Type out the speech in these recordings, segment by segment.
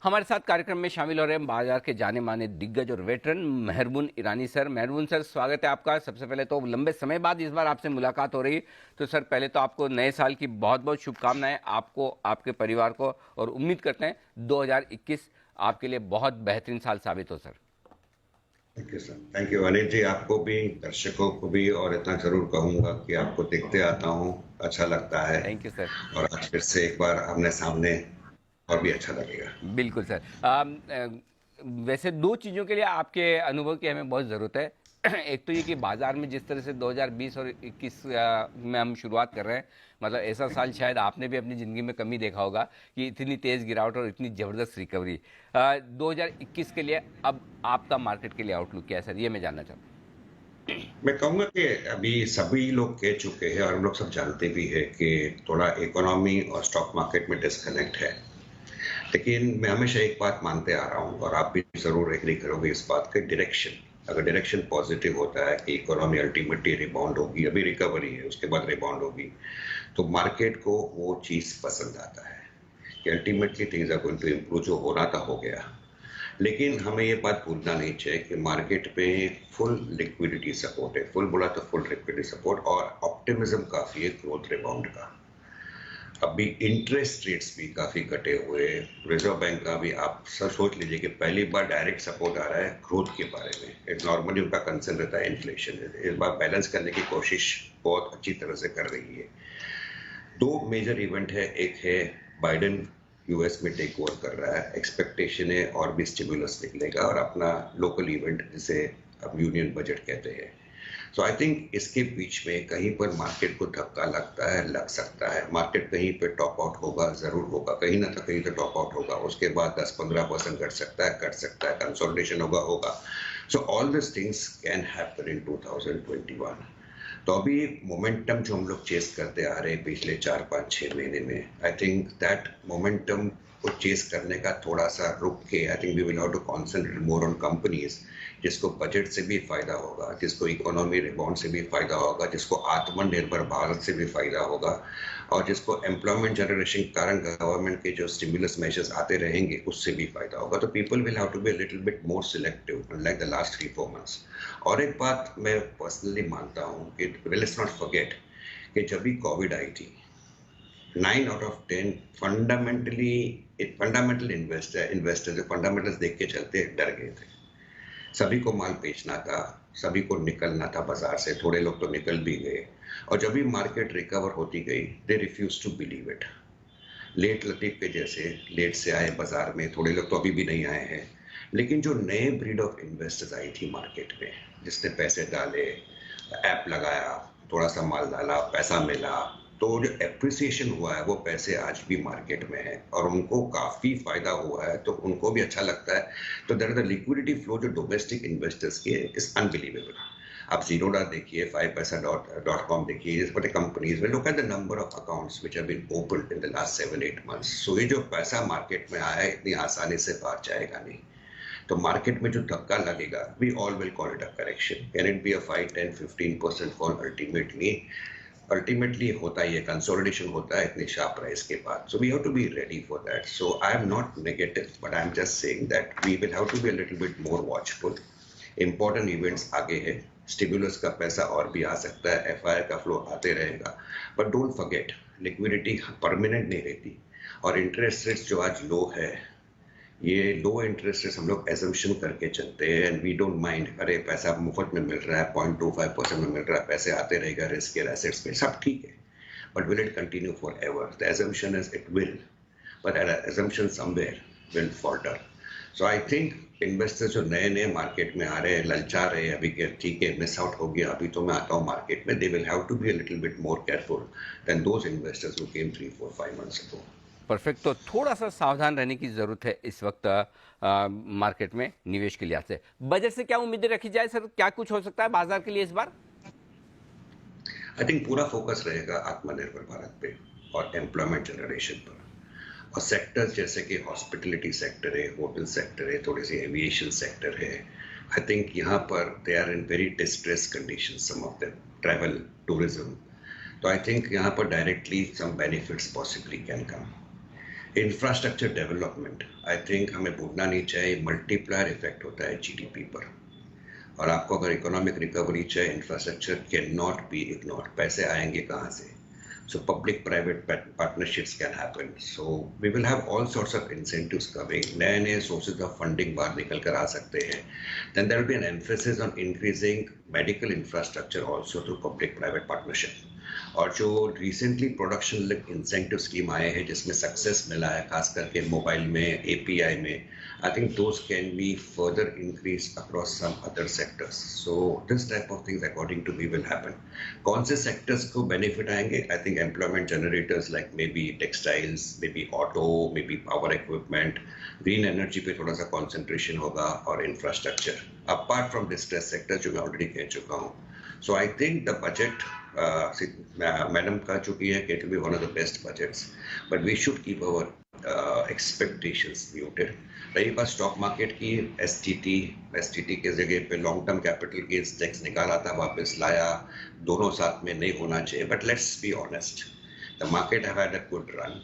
हमारे साथ कार्यक्रम में शामिल हो रहे हैं बाजार के जाने माने दिग्गज और वेटरन मेहरबून ईरानी सर। मेहरबून सर, स्वागत है आपका। सबसे पहले तो लंबे समय बाद इस बार आपसे मुलाकात हो रही, तो सर पहले तो आपको नए साल की बहुत बहुत शुभकामनाएं, आपको, आपके परिवार को, और उम्मीद करते हैं 2021 आपके लिए बहुत बेहतरीन साल साबित हो sir. Thank you sir. Thank you Anil ji, आपको भी, दर्शकों को भी। और इतना जरूर कहूंगा कि आपको देखते आता हूँ, अच्छा लगता है। Thank you sir. और आज फिर से एक बार आमने सामने, और भी अच्छा लगेगा। बिल्कुल सर। वैसे दो चीज़ों के लिए आपके अनुभव की हमें बहुत ज़रूरत है। एक तो ये कि बाजार में जिस तरह से 2020 और 21 में हम शुरुआत कर रहे हैं, मतलब ऐसा साल शायद आपने भी अपनी ज़िंदगी में कमी देखा होगा कि इतनी तेज़ गिरावट और इतनी ज़बरदस्त रिकवरी। 2021 के लिए अब आपका मार्केट के लिए आउटलुक क्या है सर, ये मैं जानना चाहता मैं कहूंगा कि अभी सभी लोग कह चुके हैं, और हम लोग सब जानते भी है कि थोड़ा इकोनॉमी और स्टॉक मार्केट में डिस्कनेक्ट है। लेकिन मैं हमेशा एक बात मानते आ रहा हूँ, और आप भी जरूर एग्री करोगे इस बात के, डायरेक्शन। अगर डायरेक्शन पॉजिटिव होता है कि इकोनॉमी अल्टीमेटली रिबाउंड होगी, अभी रिकवरी है, उसके बाद रिबाउंड होगी, तो मार्केट को वो चीज पसंद आता है कि ultimately things are going to improve. जो होना था हो गया। लेकिन हमें ये बात भूलना नहीं चाहिए कि मार्केट में फुल लिक्विडिटी सपोर्ट है। फुल बोला तो फुल लिक्विडिटी सपोर्ट, और ऑप्टिमिज्म काफी है ग्रोथ रिबाउंड का। अभी इंटरेस्ट रेट्स भी काफी कटे हुए। रिजर्व बैंक का भी आप सर सोच लीजिए कि पहली बार डायरेक्ट सपोर्ट आ रहा है ग्रोथ के बारे में। नॉर्मली उनका कंसर्न रहता है इन्फ्लेशन, इस बार बैलेंस करने की कोशिश बहुत अच्छी तरह से कर रही है। दो मेजर इवेंट है, एक है बाइडेन यूएस में टेक ओवर कर रहा है, एक्सपेक्टेशन है और भी स्टिमुलस निकलेगा, और अपना लोकल इवेंट जिसे अब यूनियन बजट कहते हैं। सो आई थिंक इसके बीच में कहीं पर मार्केट को धक्का लगता है, लग सकता है। मार्केट कहीं पे टॉप आउट होगा, जरूर होगा, कहीं ना तो कहीं तो टॉप आउट होगा, उसके बाद 10-15% घट सकता है, कंसोलिडेशन होगा होगा। So all this things can happen in 2021। तो अभी मोमेंटम जो हम लोग चेस करते आ रहे हैं पिछले 4-5-6 महीने में, आई थिंक दैट मोमेंटम को चेस करने का थोड़ा सा रुक के, I think we will have to concentrate more on companies जिसको बजट से भी फायदा होगा, जिसको इकोनॉमी रिबाउंड से भी फायदा होगा, जिसको आत्मनिर्भर भारत से भी फायदा होगा, और जिसको एम्प्लॉयमेंट जनरेशन के कारण गवर्नमेंट के जो स्टिमुलस मेजर्स आते रहेंगे उससे भी फायदा होगा। तो people will have to be a little bit more selective like the last 3-4 months. और एक बात मैं पर्सनली मानता हूँ कि लेट्स नॉट फॉरगेट कि जब भी कोविड आई थी, 9 out of 10 fundamental investors fundamentals देख के चलते डर गए थे। सभी को माल बेचना था, सभी को निकलना था बाजार से, थोड़े लोग तो निकल भी गए। और जब भी मार्केट रिकवर होती गई, they refuse to believe it. Late लतीफ के जैसे लेट से आए बाजार में, थोड़े लोग तो अभी भी नहीं आए हैं। लेकिन जो नए ब्रीड ऑफ इन्वेस्टर्स आई थी मार्केट में, जिसने पैसे डाले, ऐप लगाया, थोड़ा सा माल डाला, पैसा मिला, तो जो एप्रिसिएशन हुआ है वो पैसे आज भी मार्केट में है, और उनको काफी फायदा हुआ है, तो उनको भी अच्छा लगता है। तो देयर द लिक्विडिटी फ्लो जो डोमेस्टिक इन्वेस्टर्स की है इज अनबिलीवेबल। आप जीरोडा देखिए, 5paisa.com देखिए, इस बड़े कंपनीज में look at the number of accounts which have been opened in the last 7-8 months. So ये जो पैसा मार्केट में आया है इतनी आसानी से बाहर जाएगा नहीं। तो मार्केट में जो धक्का लगेगा, we all will call it a correction. Can it be a 5-10-15% fall? Ultimately होता ही है, कंसोलिडेशन होता है इतनी शार्प प्राइस के बाद। So we have to be ready for that. So I am not negative, but I am just saying that we will have to be a little bit more watchful. Important events आगे है, stimulus का पैसा और भी आ सकता है, FIR का flow आते रहेगा। But don't forget, liquidity permanent नहीं रहती, और इंटरेस्ट रेट्स जो आज लो है, ये लो इंटरेस्ट रेट्स हम लोग एजम्पशन करके चलते हैं, एंड वी डोंट माइंड, अरे पैसा मुफ्त में मिल रहा है, 0.25% में मिल रहा है, पैसे आते रहेगा रिस्क एसेट्स में, सब ठीक है। But will it continue for ever? The assumption is it will, but assumption somewhere will falter. So I think investors जो नए नए मार्केट में आ रहे हैं, ललचा रहे हैं अभी के, ठीक है मिस आउट हो गया, अभी तो मैं आता हूँ मार्केट में, they will have to be a little bit more careful than those investors who came 3-4-5 months ago. Perfect. तो थोड़ा सा सावधान रहने की ज़रूरत है इस वक्त मार्केट में निवेश के लिहाज से। बजट से क्या उम्मीदें रखी जाए सर, क्या कुछ हो सकता है बाजार के लिए इस बार? आई थिंक पूरा फोकस रहेगा आत्मनिर्भर भारत पे और एम्प्लॉयमेंट जनरेशन पर। और सेक्टर्स जैसे कि हॉस्पिटलिटी सेक्टर है, होटल सेक्टर है, थोड़ी सी एविएशन सेक्टर है, आई थिंक यहाँ पर they are in very distress condition, some of them, travel, tourism. तो आई थिंक यहाँ पर directly some benefits possibly can come. Infrastructure development, I think हमें भूलना नहीं चाहिए, मल्टीप्लायर इफेक्ट होता है जीडीपी पर। और आपको अगर इकोनॉमिक रिकवरी चाहिए, infrastructure can not be ignored. पैसे आएंगे कहाँ से? So public private partnerships can happen. So we will have all sorts of incentives coming. नए sources of funding बाहर निकल कर आ सकते हैं. Then there will be an emphasis on increasing medical infrastructure also through public private partnership. और जो recently production link incentive scheme आए हैं जिसमें सक्सेस मिला है खास करके मोबाइल में, एपीआई में, I think those can be further increase across some other sectors. So this type of things according to me will happen. कौन से सेक्टर्स को बेनिफिट आएंगे? I think employment generators like maybe textiles, maybe auto, maybe power equipment, green energy पे थोड़ा सा concentration होगा, और infrastructure apart from distress sector जो मैं ऑलरेडी कह चुका हूँ। So I think the budget, madam कह चुकी है कि it will be one of the best budgets, but we should keep our expectations muted. रही बात स्टॉक मार्केट की, एसटीटी के जगह पे long term capital gains tax निकाला था, वापस लाया, दोनों साथ में नहीं होना चाहिए। But let's be honest, the market have had a good run,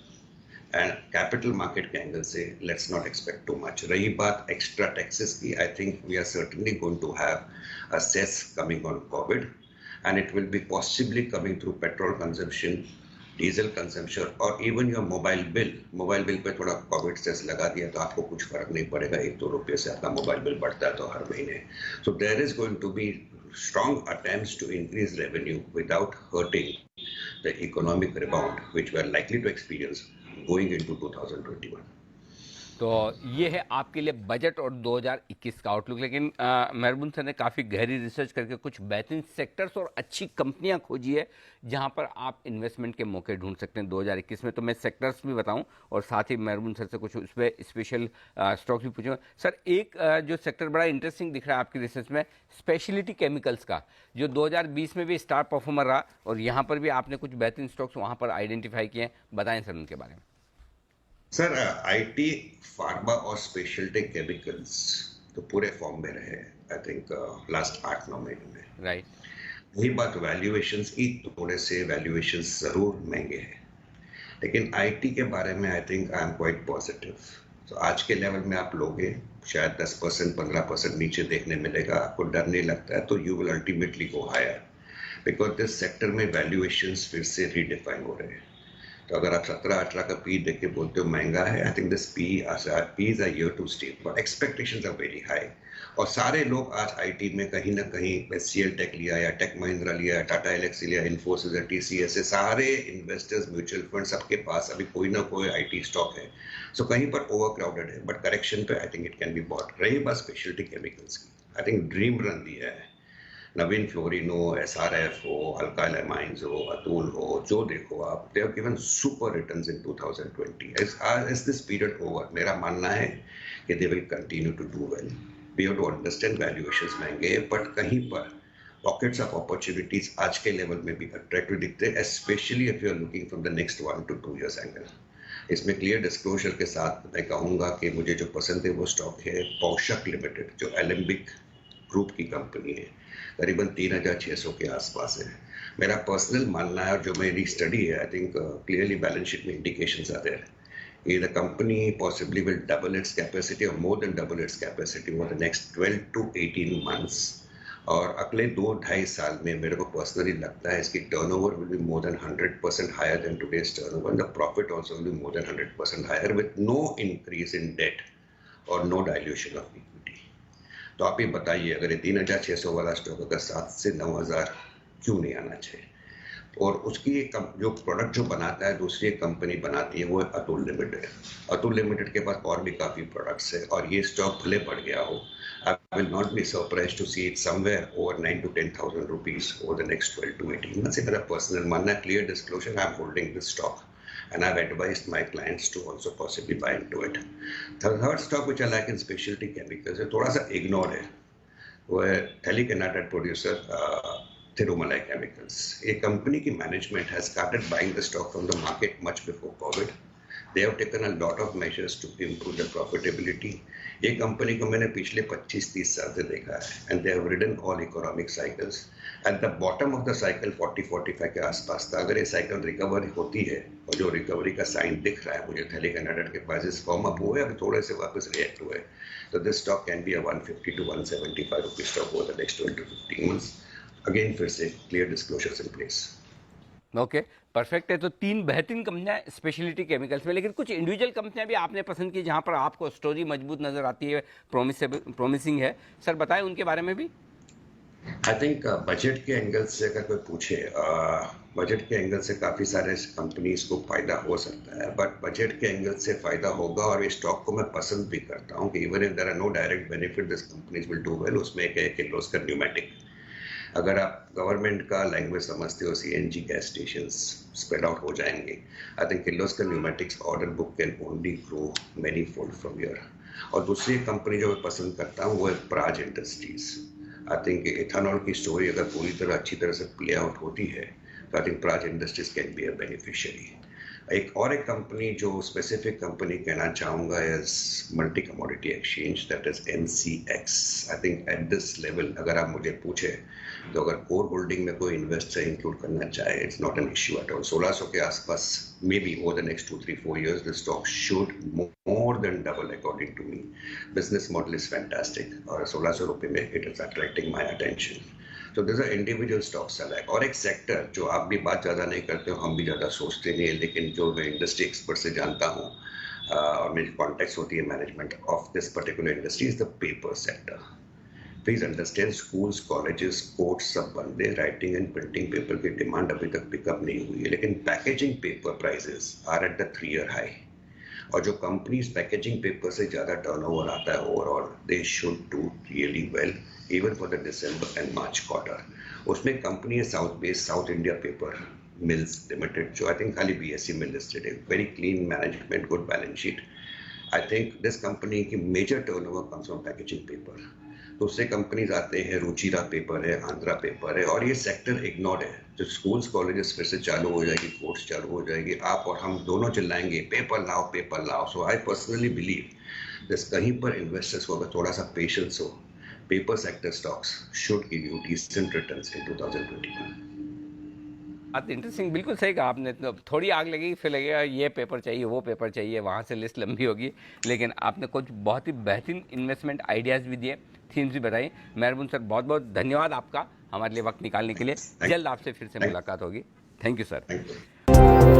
and capital market के एंगल से let's not expect too much. रही बात एक्स्ट्रा टैक्सेस की, I think we are certainly going to have a cess coming on COVID, and it will be possibly coming through petrol consumption, diesel consumption, or even your mobile bill. Mobile bill pay थोड़ा Covid cess लगा दिया तो आपको कुछ फर्क नहीं पड़ेगा, 1-2 रुपये से आपका मोबाइल बिल बढ़ता है तो हर महीने। So there is going to be strong attempts to increase revenue without hurting the economic rebound which we are likely to experience going into 2021. तो ये है आपके लिए बजट और 2021 का आउटलुक। लेकिन मेहरबून सर ने काफ़ी गहरी रिसर्च करके कुछ बेहतरीन सेक्टर्स और अच्छी कंपनियां खोजी है जहां पर आप इन्वेस्टमेंट के मौके ढूंढ सकते हैं 2021 में। तो मैं सेक्टर्स भी बताऊं और साथ ही मेहरबून सर से कुछ उस पर स्पेशल स्टॉक्स भी पूछूंगा। सर, एक जो सेक्टर बड़ा इंटरेस्टिंग दिख रहा है आपकी रिसर्च में, स्पेशलिटी केमिकल्स का, जो 2020 में भी स्टार परफॉर्मर रहा, और यहाँ पर भी आपने कुछ बेहतरीन स्टॉक्स वहाँ पर आइडेंटिफाई किए हैं, बताएं सर उनके बारे में। सर, आईटी, फार्मा और स्पेशलिटी केमिकल्स तो पूरे फॉर्म में रहे, आई थिंक लास्ट 8-9 महीने में। राइट। वही बात वैल्यूएशंस की, थोड़े से वैल्यूएशंस जरूर महंगे हैं, लेकिन आईटी के बारे में I think I am quite positive. तो आज के लेवल में आप लोगे शायद 10%, 15% नीचे देखने मिलेगा, आपको डर नहीं लगता है, तो you will ultimately go higher, because this sector में वैल्यूएशंस फिर से रीडिफाइन हो रहे हैं। तो अगर आप 17-18 का पी देख के बोलते हो महंगा है, I think this P is a here to stay, but expectations are very high. और सारे लोग आज आईटी में कहीं ना कहीं एचसीएल टेक लिया, या टेक महिंद्रा लिया, टाटा एलेक्सी लिया, इन्फोसिस या टीसीएस, सारे इन्वेस्टर्स, म्यूचुअल फंड, सबके पास अभी कोई ना कोई आईटी स्टॉक है। सो कहीं पर ओवर क्राउडेड है, बट करेक्शन पे I think it can be bought. रही बात स्पेशलिटी केमिकल्स की, आई थिंक ड्रीम रन दिया है। नवीन फ्लोरिन हो, एसआरएफ हो, अल्काइल एमाइंस हो, अतुल हो, जो देखो आप, they have given super returns in 2020। Is this period over? मेरा मानना है कि they will continue to do well. We have to understand valuations महंगे, बट कहीं पर पॉकेट्स ऑफ अपॉर्चुनिटीज आज के लेवल में भी अट्रैक्टिव दिखते हैं, specially if you are looking from the next 1 to 2 years angle. इसमें क्लियर डिस्क्लोजर के साथ मैं कहूंगा कि मुझे जो पसंद है वो स्टॉक है पौशक लिमिटेड, जो एलेम्बिक ग्रुप की कंपनी है, करीबन 3600 के आसपास है। मेरा पर्सनल मानना है, और जो मेरी स्टडी है, I think clearly balance sheet में इंडिकेशंस आते हैं, the company possibly will double its capacity और more than double its capacity over the next 12 to 18 months। और अगले 2-2.5 साल में मेरे को पर्सनली लगता है इसकी turnover will be more than 100% higher than today's turnover, the profit also will be more than 100% higher with no increase in debt और नो डाइल्यूशन ऑफ इक्विटी। तो आप ही बताइए, अगर ये 3600 वाला स्टॉक अगर 7 से 9000 क्यों नहीं आना चाहिए? और उसकी जो प्रोडक्ट जो बनाता है, दूसरी एक कंपनी बनाती है, वो है अतुल लिमिटेड। अतुल लिमिटेड के पास और भी काफ़ी प्रोडक्ट्स है, और ये स्टॉक भले बढ़ गया हो, I will not be surprise to see it somewhere over 9,000 to 10,000 rupees over the next 12 to 18 months। मेरा पर्सनल मानना है, clear disclosure, I am holding this stock and I've advised my clients to also possibly buy into it. The third stock which I like in specialty chemicals है, थोड़ा सा ignore है, वो है Thaliconite producer Thirumalai Chemicals। ये company की management has started buying the stock from the market much before COVID, They have taken a lot of measures to improve the profitability. ये company को मैंने पिछले 25-30 साल से देखा है, and they have ridden all economic cycles. At the bottom of the cycle 40-45 के आसपास था. अगर ये साइकिल रिकवर होती है और जो रिकवरी का साइन दिख रहा है मुझे, थैली कैनाडा के प्राइसेस फॉर्म अप हुए, अभी थोड़े से वापस रिएक्ट हुए, तो this stock can be a 150 to 175 rupees stock over the next 12 to 15 months. Again फिर से clear disclosures in place. Okay, perfect है। तो 3 बेहतरीन कंपनियां स्पेशलिटी केमिकल्स में, लेकिन कुछ इंडिविजुअल कंपनियां भी आपने पसंद की जहां पर आपको स्टोरी मजबूत नजर आती है, प्रॉमिसिंग है, सर बताएं उनके बारे में भी। आई थिंक बजट के एंगल से अगर कोई पूछे, बजट के एंगल से काफ़ी सारे कंपनीज को फ़ायदा हो सकता है, बट बजट के एंगल से फ़ायदा होगा, और इस स्टॉक को मैं पसंद भी करता हूँ कि even if there are no direct benefit this companies will do well. उसमें एक है किर्लोस्कर न्यूमेटिक. अगर आप गवर्नमेंट का लैंग्वेज समझते हो, CNG gas stations spread out हो जाएंगे. I think Kirloskar pneumatics order book can only grow many fold from here. और दूसरी कंपनी जो मैं पसंद करता हूँ वो है Praj industries. I think ethanol की स्टोरी अगर पूरी तरह अच्छी तरह से प्ले आउट होती है तो I think Praj industries can be a beneficiary. एक कंपनी जो स्पेसिफिक कंपनी कहना चाहूँगा is multi commodity exchange, that is MCX. I think at this level अगर आप मुझे पूछे तो अगर कोर होल्डिंग में कोई इन्वेस्टर इंक्लूड करना चाहे, it's not an issue at all. 1600 के आसपास may be over the next 2-3-4 years the stock should more than double according to me. Business model is fantastic और 1600 रुपये में it is attracting my attention. So these are individual stocks I like. और एक sector जो आप भी बात ज़्यादा नहीं करते हो, हम भी ज़्यादा सोचते नहीं है, लेकिन जो मैं इंडस्ट्री एक्सपर्ट से जानता हूँ और मेरी कॉन्टेक्ट होती है management of this particular industry is the paper sector. Please understand, schools, colleges, courts सब बंद है. राइटिंग एंड प्रिंटिंग पेपर की डिमांड अभी तक पिकअप नहीं हुई है, लेकिन packaging paper prices are at the 3-year high. और जो कंपनीज पैकेजिंग पेपर से ज़्यादा टर्नओवर आता है overall, they should do really well even for the December and March quarter. उसमें कंपनी है south based, south India paper mills limited, जो I think खाली बीएसई में लिस्टेड है. Very clean management, good balance sheet. I think this company की major turnover comes from packaging paper. दूसरे companies आते हैं, रुचिरा पेपर है, आंध्रा पेपर है, और ये सेक्टर इग्नोर्ड है. जो स्कूल्स कॉलेजेस फिर से चालू हो जाएगी, कोर्स चालू हो जाएगी, आप और हम दोनों चिल्लाएंगे पेपर लाओ पेपर लाओ. So I personally believe this, कहीं पर इन्वेस्टर्स को अगर थोड़ा सा पेशेंस हो, paper sector stocks should give you decent returns in 2021. बात इंटरेस्टिंग, बिल्कुल सही कहा आपने. तो थोड़ी आग लगेगी, फिर लगेगा ये पेपर चाहिए, वो पेपर चाहिए, वहाँ से लिस्ट लंबी होगी. लेकिन आपने कुछ बहुत ही बेहतरीन इन्वेस्टमेंट आइडियाज़ भी दिए, थीम्स भी बताई. मेहरबान सर, बहुत बहुत धन्यवाद आपका हमारे लिए वक्त निकालने के लिए. जल्द आपसे फिर से मुलाकात होगी. Thank you sir. Thank you.